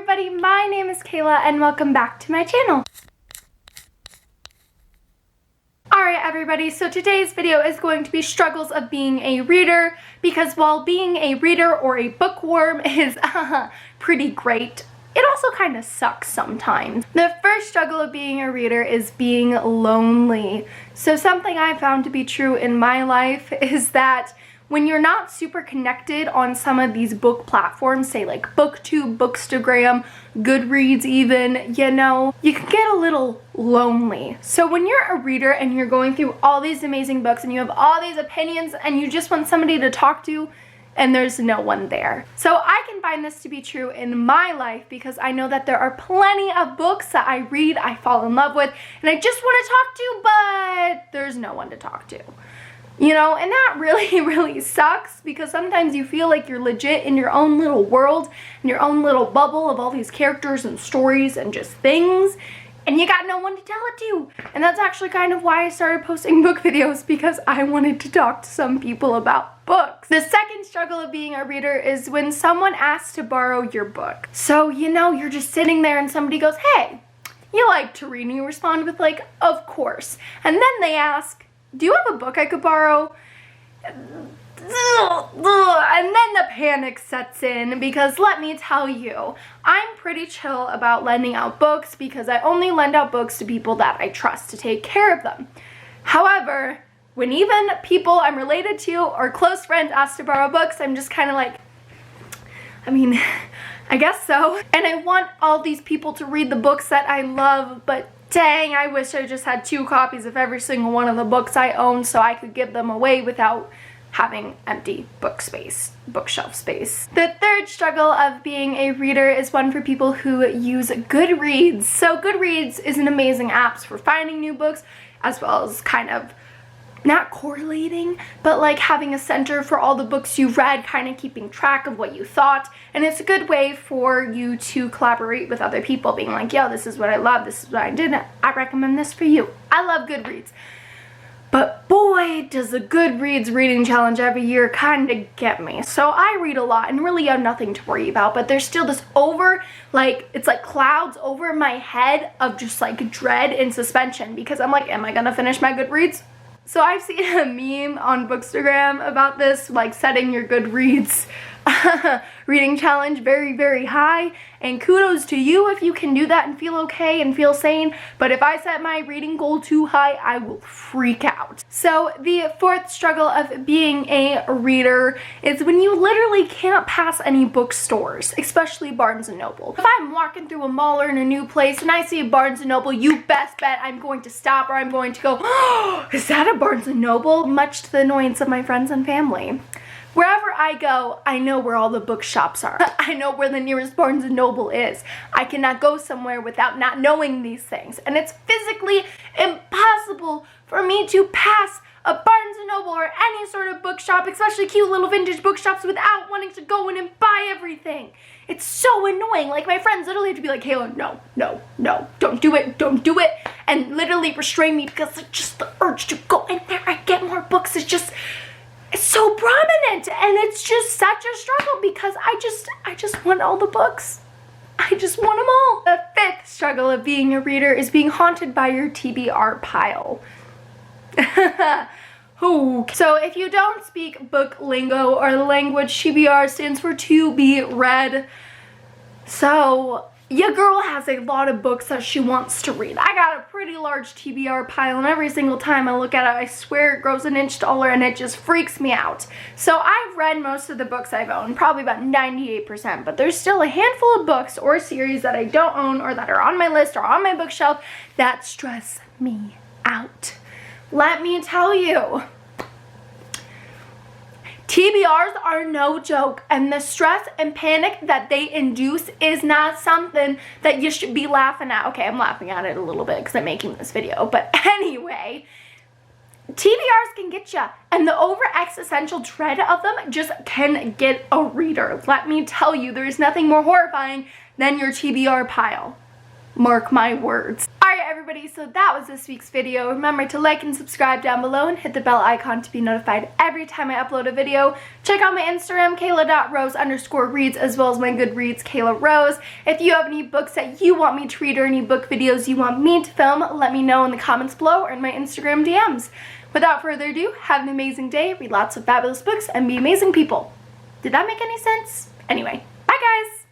everybody, my name is Kayla and welcome back to my channel. Alright everybody, so today's video is going to be struggles of being a reader, because while being a reader or a bookworm is pretty great, it also kind of sucks sometimes. The first struggle of being a reader is being lonely. So something I found to be true in my life is that when you're not super connected on some of these book platforms, say like BookTube, Bookstagram, Goodreads even, you know, you can get a little lonely. So when you're a reader and you're going through all these amazing books and you have all these opinions and you just want somebody to talk to, and there's no one there. So I can find this to be true in my life because I know that there are plenty of books that I read, I fall in love with, and I just want to talk to, but there's no one to talk to. You know, and that really sucks because sometimes you feel like you're legit in your own little world, in your own little bubble of all these characters and stories and just things, and you got no one to tell it to. And that's actually kind of why I started posting book videos, because I wanted to talk to some people about books. The second struggle of being a reader is when someone asks to borrow your book. So, you know, you're just sitting there and somebody goes, "Hey, you like to read?" And you respond with like, "Of course." And then they ask, "Do you have a book I could borrow?" And then the panic sets in, because let me tell you, I'm pretty chill about lending out books because I only lend out books to people that I trust to take care of them. However, when even people I'm related to or close friends ask to borrow books, I'm just kind of like, I mean, I guess so. And I want all these people to read the books that I love, but dang, I wish I just had 2 copies of every single one of the books I own so I could give them away without having empty bookshelf space. The third struggle of being a reader is one for people who use Goodreads. So Goodreads is an amazing app for finding new books, as well as kind of not correlating, but like having a center for all the books you've read, kind of keeping track of what you thought. And it's a good way for you to collaborate with other people, being like, yo, this is what I love, this is what I did, I recommend this for you. I love Goodreads. But boy, does the Goodreads reading challenge every year kind of get me. So I read a lot and really have nothing to worry about, but there's still this it's like clouds over my head of just like dread and suspension, because I'm like, am I gonna finish my Goodreads? So I've seen a meme on Bookstagram about this, like setting your Goodreads reading challenge very high, and kudos to you if you can do that and feel okay and feel sane, but if I set my reading goal too high, I will freak out. So the fourth struggle of being a reader is when you literally can't pass any bookstores, especially Barnes & Noble. If I'm walking through a mall or in a new place and I see a Barnes & Noble, you best bet I'm going to stop, or I'm going to go, "Oh, is that a Barnes & Noble?" Much to the annoyance of my friends and family. Wherever I go, I know where all the bookshops are. I know where the nearest Barnes & Noble is. I cannot go somewhere without not knowing these things. And it's physically impossible for me to pass a Barnes & Noble or any sort of bookshop, especially cute little vintage bookshops, without wanting to go in and buy everything. It's so annoying. Like, my friends literally have to be like, "Kayla, no, don't do it," and literally restrain me, because like, just the urge to go in there and get more books is just, it's so prominent, and it's just such a struggle because I just want all the books. I just want them all. The fifth struggle of being a reader is being haunted by your TBR pile. Ooh. So if you don't speak book lingo or the language, TBR stands for to be read. So your girl has a lot of books that she wants to read. I got a pretty large TBR pile, and every single time I look at it, I swear it grows an inch taller, and it just freaks me out. So I've read most of the books I've owned, probably about 98%, but there's still a handful of books or series that I don't own or that are on my list or on my bookshelf that stress me out. Let me tell you, TBRs are no joke, and the stress and panic that they induce is not something that you should be laughing at. Okay, I'm laughing at it a little bit because I'm making this video, but anyway, TBRs can get you, and the over-existential dread of them just can get a reader. Let me tell you, there is nothing more horrifying than your TBR pile. Mark my words. Alright everybody, so that was this week's video. Remember to like and subscribe down below and hit the bell icon to be notified every time I upload a video. Check out my Instagram, kayla.rose_reads, as well as my Goodreads, Kayla Rose. If you have any books that you want me to read or any book videos you want me to film, let me know in the comments below or in my Instagram DMs. Without further ado, have an amazing day, read lots of fabulous books, and be amazing people. Did that make any sense? Anyway, bye guys!